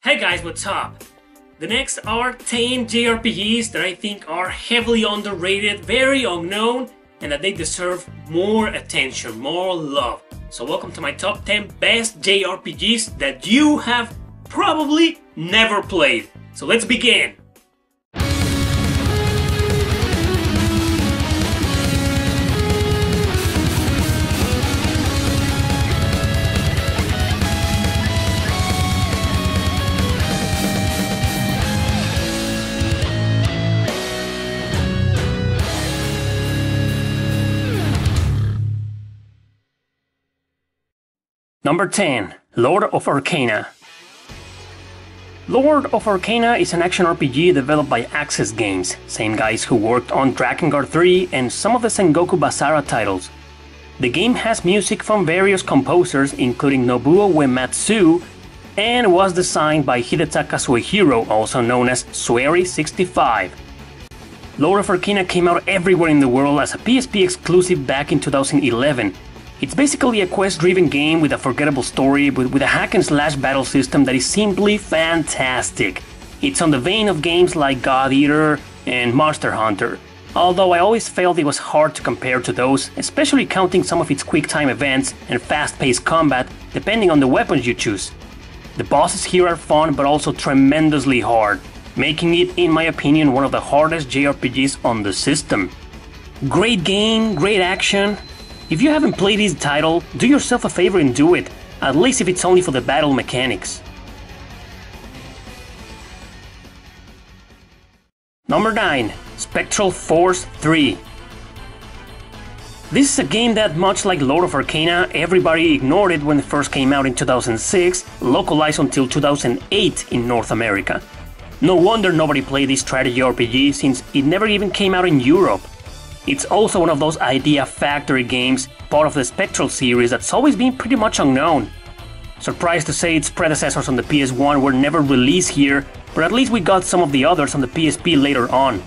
Hey guys, what's up? The next are 10 JRPGs that I think are heavily underrated, very unknown, and that they deserve more attention, more love. So welcome to my top 10 best JRPGs that you have probably never played. So let's begin! Number 10. Lord of Arcana. Lord of Arcana is an action RPG developed by Access Games, same guys who worked on Drakengard 3 and some of the Sengoku Basara titles. The game has music from various composers including Nobuo Uematsu and was designed by Hidetaka Suehiro, also known as Sueri65. Lord of Arcana came out everywhere in the world as a PSP exclusive back in 2011. It's basically a quest-driven game with a forgettable story, but with a hack-and-slash battle system that is simply fantastic. It's on the vein of games like God Eater and Monster Hunter, although I always felt it was hard to compare to those, especially counting some of its quick-time events and fast-paced combat, depending on the weapons you choose. The bosses here are fun but also tremendously hard, making it, in my opinion, one of the hardest JRPGs on the system. Great game, great action. If you haven't played this title, do yourself a favor and do it, at least if it's only for the battle mechanics. Number 9. Spectral Force 3. This is a game that, much like Lord of Arcana, everybody ignored it when it first came out in 2006, localized until 2008 in North America. No wonder nobody played this strategy RPG since it never even came out in Europe. It's also one of those Idea Factory games, part of the Spectral series that's always been pretty much unknown. Surprised to say its predecessors on the PS1 were never released here, but at least we got some of the others on the PSP later on.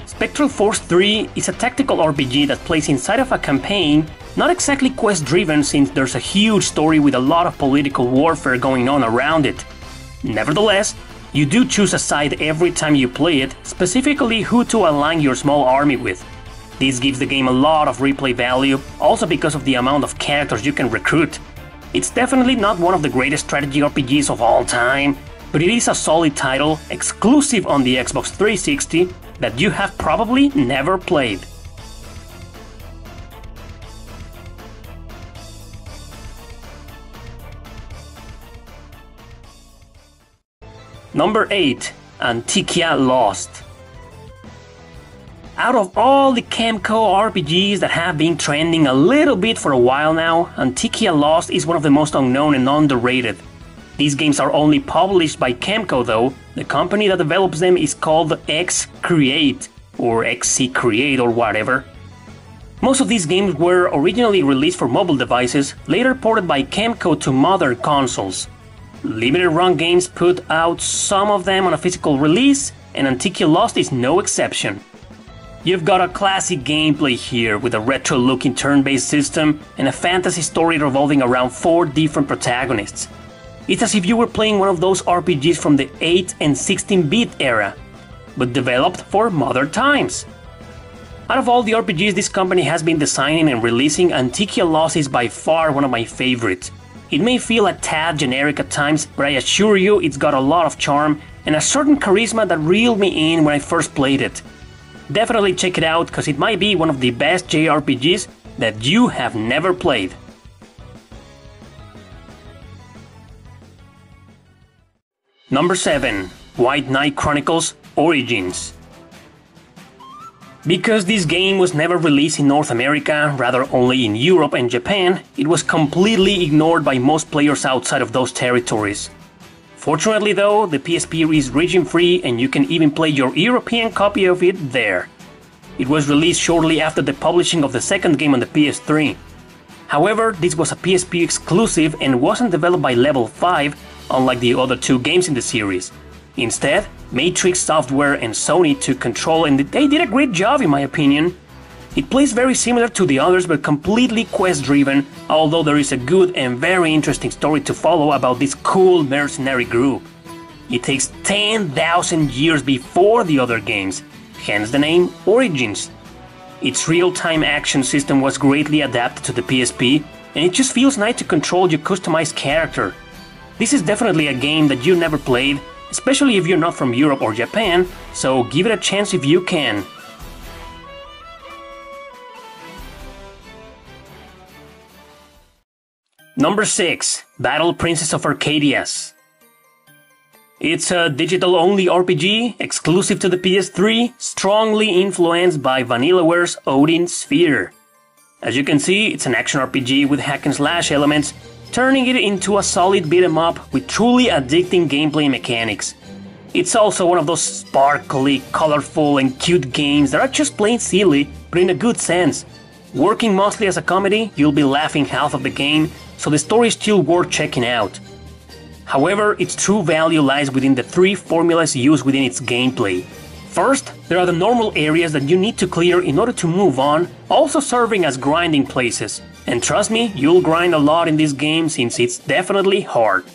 Spectral Force 3 is a tactical RPG that plays inside of a campaign, not exactly quest-driven since there's a huge story with a lot of political warfare going on around it. Nevertheless, you do choose a side every time you play it, specifically who to align your small army with. This gives the game a lot of replay value, also because of the amount of characters you can recruit. It's definitely not one of the greatest strategy RPGs of all time, but it is a solid title, exclusive on the Xbox 360, that you have probably never played. Number 8. Antiquey Lost. Out of all the Kemco RPGs that have been trending a little bit for a while now, Antiquey Lost is one of the most unknown and underrated. These games are only published by Kemco though. The company that develops them is called X-Create, or XC-Create or whatever. Most of these games were originally released for mobile devices, later ported by Kemco to modern consoles. Limited Run Games put out some of them on a physical release, and Antiquey Lost is no exception. You've got a classic gameplay here with a retro-looking turn-based system and a fantasy story revolving around 4 different protagonists. It's as if you were playing one of those RPGs from the 8 and 16-bit era, but developed for modern times. Out of all the RPGs this company has been designing and releasing, Antiquey Lost is by far one of my favorites. It may feel a tad generic at times, but I assure you it's got a lot of charm and a certain charisma that reeled me in when I first played it. Definitely check it out, cause it might be one of the best JRPGs that you have never played. Number 7. White Knight Chronicles Origins. Because this game was never released in North America, rather only in Europe and Japan, it was completely ignored by most players outside of those territories. Fortunately though, the PSP is region-free and you can even play your European copy of it there. It was released shortly after the publishing of the second game on the PS3. However, this was a PSP exclusive and wasn't developed by Level 5, unlike the other 2 games in the series. Instead, Matrix Software and Sony took control and they did a great job in my opinion. It plays very similar to the others but completely quest-driven, although there is a good and very interesting story to follow about this cool mercenary group. It takes 10,000 years before the other games, hence the name Origins. Its real-time action system was greatly adapted to the PSP, and it just feels nice to control your customized character. This is definitely a game that you never played, especially if you're not from Europe or Japan, so give it a chance if you can. Number 6. Battle Princess of Arcadias. It's a digital-only RPG, exclusive to the PS3, strongly influenced by Vanillaware's Odin Sphere. As you can see, it's an action RPG with hack-and-slash elements, turning it into a solid beat-em-up with truly addicting gameplay mechanics. It's also one of those sparkly, colorful, and cute games that are just plain silly, but in a good sense. Working mostly as a comedy, you'll be laughing half of the game, so the story is still worth checking out. However, its true value lies within the 3 formulas used within its gameplay. First, there are the normal areas that you need to clear in order to move on, also serving as grinding places. And trust me, you'll grind a lot in this game since it's definitely hard.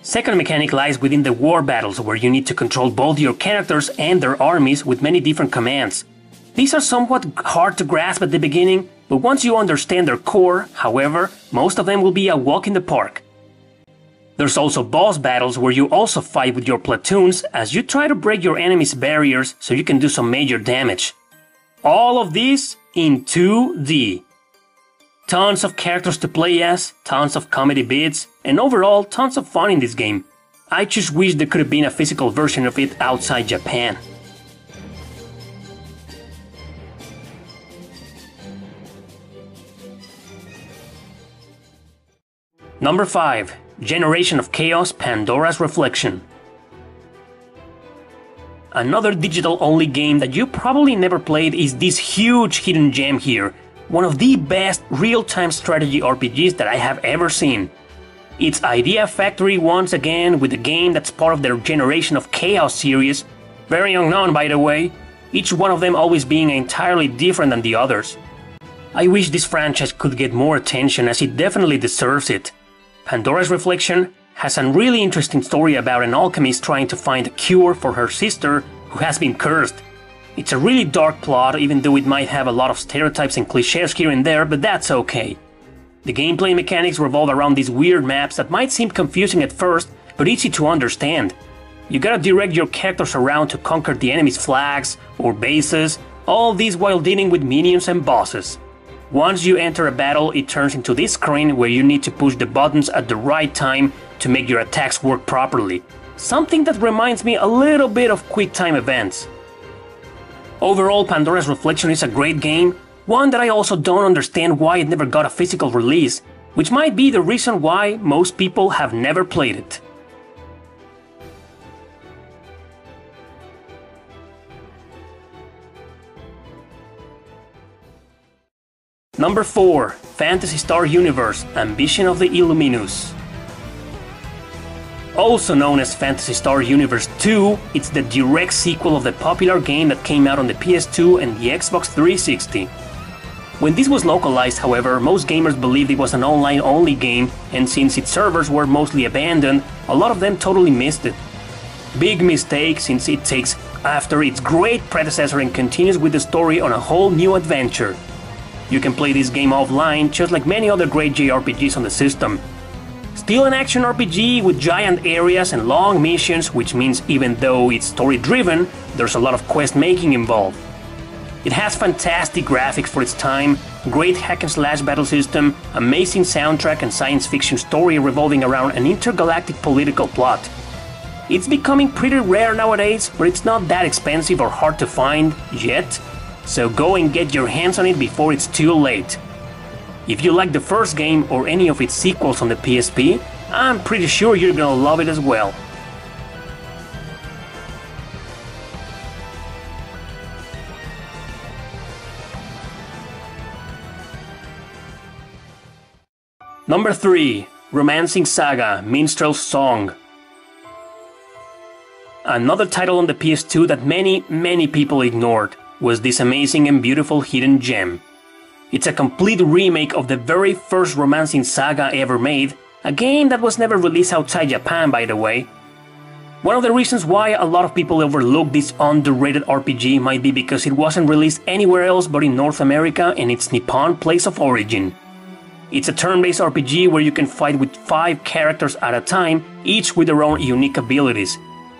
Second mechanic lies within the war battles, where you need to control both your characters and their armies with many different commands. These are somewhat hard to grasp at the beginning, but once you understand their core, however, most of them will be a walk in the park. There's also boss battles where you also fight with your platoons as you try to break your enemy's barriers so you can do some major damage. All of this in 2D. Tons of characters to play as, tons of comedy bits, and overall tons of fun in this game. I just wish there could have been a physical version of it outside Japan. Number 5. Generation of Chaos Pandoras Reflection. Another digital-only game that you probably never played is this huge hidden gem here, one of the best real-time strategy RPGs that I have ever seen. It's Idea Factory once again with a game that's part of their Generation of Chaos series, very unknown by the way, each one of them always being entirely different than the others. I wish this franchise could get more attention as it definitely deserves it. Pandoras Reflection has a really interesting story about an alchemist trying to find a cure for her sister who has been cursed. It's a really dark plot, even though it might have a lot of stereotypes and cliches here and there, but that's okay. The gameplay mechanics revolve around these weird maps that might seem confusing at first, but easy to understand. You gotta direct your characters around to conquer the enemy's flags or bases, all these while dealing with minions and bosses. Once you enter a battle, it turns into this screen where you need to push the buttons at the right time to make your attacks work properly. Something that reminds me a little bit of QuickTime Events. Overall, Pandoras Reflection is a great game, one that I also don't understand why it never got a physical release, which might be the reason why most people have never played it. Number 4. Phantasy Star Universe – Ambition of the Illuminus. Also known as Phantasy Star Universe 2, it's the direct sequel of the popular game that came out on the PS2 and the Xbox 360. When this was localized, however, most gamers believed it was an online-only game, and since its servers were mostly abandoned, a lot of them totally missed it. Big mistake, since it takes after its great predecessor and continues with the story on a whole new adventure. You can play this game offline, just like many other great JRPGs on the system. Still an action RPG with giant areas and long missions, which means even though it's story-driven, there's a lot of quest-making involved. It has fantastic graphics for its time, great hack-and-slash battle system, amazing soundtrack and science fiction story revolving around an intergalactic political plot. It's becoming pretty rare nowadays, but it's not that expensive or hard to find yet, so go and get your hands on it before it's too late. If you like the first game or any of its sequels on the PSP, I'm pretty sure you're gonna love it as well. Number 3. Romancing Saga – Minstrel's Song. Another title on the PS2 that many people ignored. was this amazing and beautiful hidden gem. It's a complete remake of the very first romancing saga ever made, a game that was never released outside Japan, by the way. One of the reasons why a lot of people overlook this underrated RPG might be because it wasn't released anywhere else but in North America and its Nippon place of origin. It's a turn-based RPG where you can fight with 5 characters at a time, each with their own unique abilities.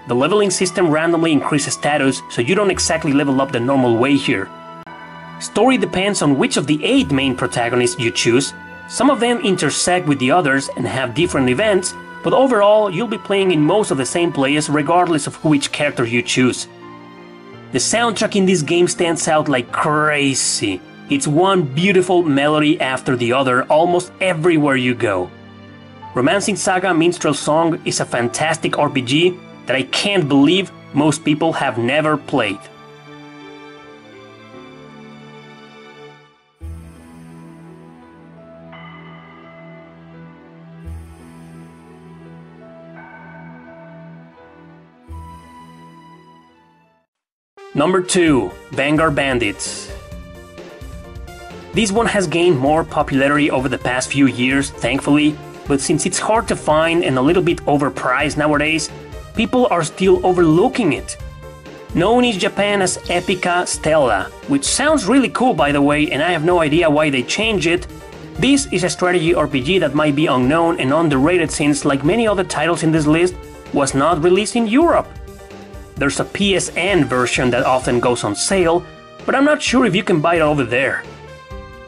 The leveling system randomly increases status, so you don't exactly level up the normal way here. Story depends on which of the 8 main protagonists you choose. Some of them intersect with the others and have different events, but overall you'll be playing in most of the same players regardless of which character you choose. The soundtrack in this game stands out like crazy. It's one beautiful melody after the other almost everywhere you go. Romancing Saga Minstrel Song is a fantastic RPG that I can't believe most people have never played. Number 2. Bhangarh Bandits. This one has gained more popularity over the past few years, thankfully, but since it's hard to find and a little bit overpriced nowadays, people are still overlooking it. Known in Japan as Epica Stella, which sounds really cool by the way, and I have no idea why they changed it, this is a strategy RPG that might be unknown and underrated since, like many other titles in this list, was not released in Europe. There's a PSN version that often goes on sale, but I'm not sure if you can buy it over there.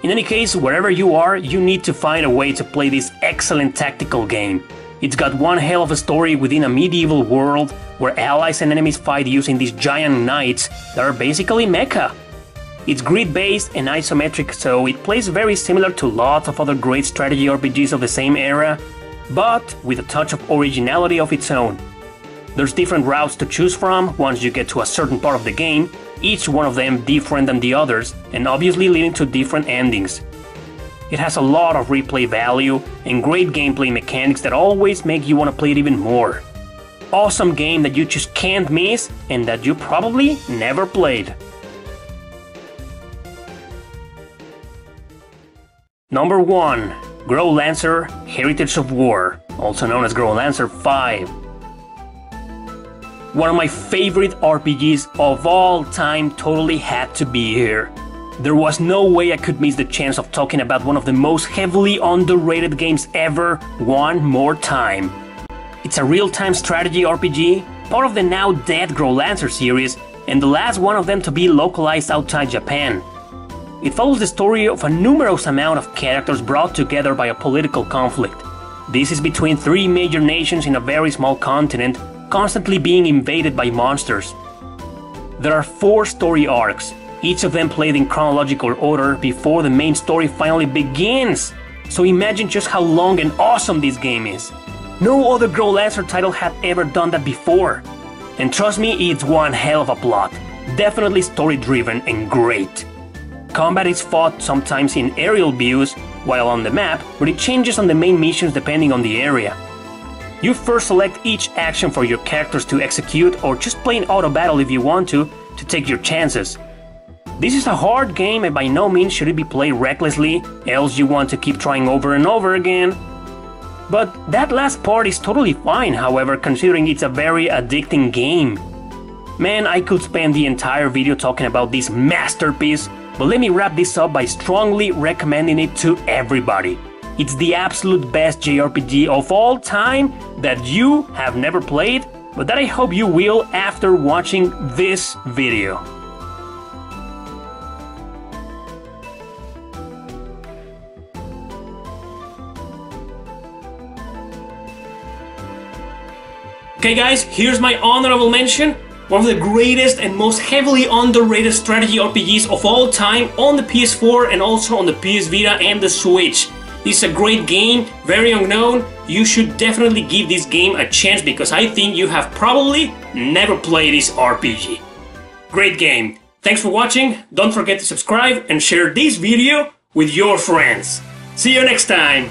In any case, wherever you are, you need to find a way to play this excellent tactical game. It's got one hell of a story within a medieval world where allies and enemies fight using these giant knights that are basically mecha. It's grid-based and isometric, so it plays very similar to lots of other great strategy RPGs of the same era, but with a touch of originality of its own. There's different routes to choose from once you get to a certain part of the game, each one of them different than the others, and obviously leading to different endings. It has a lot of replay value and great gameplay mechanics that always make you want to play it even more. Awesome game that you just can't miss and that you probably never played. Number 1. Growlancer Heritage of War, also known as Growlancer 5. One of my favorite RPGs of all time totally had to be here. There was no way I could miss the chance of talking about one of the most heavily underrated games ever one more time. It's a real-time strategy RPG, part of the now dead Growlancer series, and the last one of them to be localized outside Japan. It follows the story of a numerous amount of characters brought together by a political conflict. This is between 3 major nations in a very small continent, constantly being invaded by monsters. There are 4 story arcs, each of them played in chronological order before the main story finally begins. So imagine just how long and awesome this game is. No other Growlancer title had ever done that before. And trust me, it's one hell of a plot. Definitely story driven and great. Combat is fought sometimes in aerial views while on the map, but it changes on the main missions depending on the area. You first select each action for your characters to execute, or just plain auto battle if you want to take your chances. This is a hard game and by no means should it be played recklessly, else you want to keep trying over and over again. But that last part is totally fine, however, considering it's a very addicting game. Man, I could spend the entire video talking about this masterpiece, but let me wrap this up by strongly recommending it to everybody. It's the absolute best JRPG of all time that you have never played, but that I hope you will after watching this video. Okay guys, here's my honorable mention. One of the greatest and most heavily underrated strategy RPGs of all time on the PS4 and also on the PS Vita and the Switch. This is a great game, very unknown. You should definitely give this game a chance because I think you have probably never played this RPG. Great game. Thanks for watching. Don't forget to subscribe and share this video with your friends. See you next time.